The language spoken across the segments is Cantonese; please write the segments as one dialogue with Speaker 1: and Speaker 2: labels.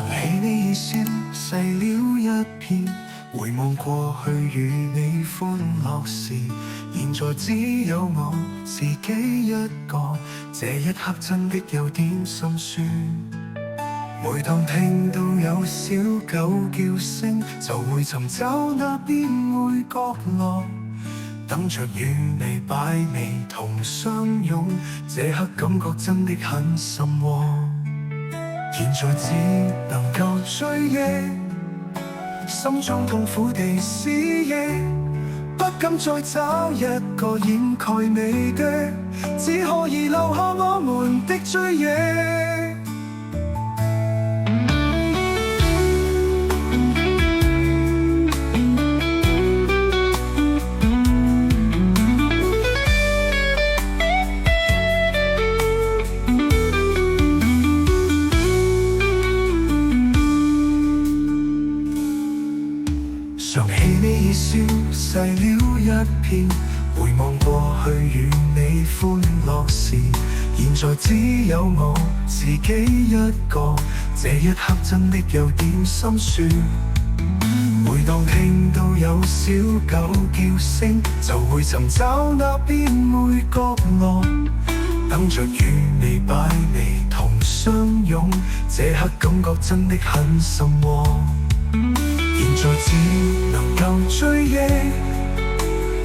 Speaker 1: 起你已消逝了一片，回望過去與你歡樂時，現在只有我自己一個，這一刻真的有點心酸。每當聽到有小狗叫聲，就會尋找那邊每角落，等着與你擺尾同相擁，這刻感覺真的很深窩。現在只能夠追憶，心中痛苦地思憶，不敢再找一個掩蓋你的，只可以留下我們的追憶。想起你已消逝了一片，回望過去與你歡樂時，現在只有我自己一個，這一刻真的有點心酸。每當聽到有小狗叫聲，就會尋找那邊每角落，等着與你擺尾同相擁，這刻感覺真的很深窩。現在只能夠追憶，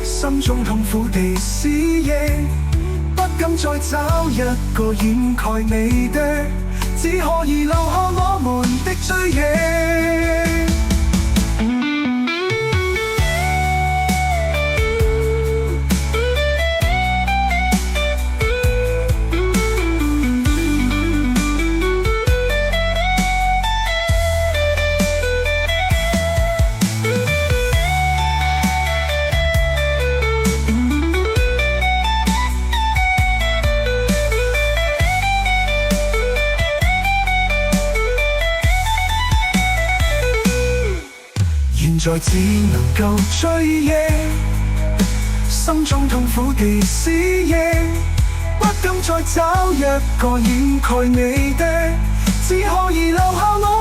Speaker 1: 心中痛苦地思憶，不敢再找一個掩蓋你的，只可以留下我們的追憶。現在只能夠追憶，心中痛苦地思憶，不敢再找一個掩蓋你的，只可以留下我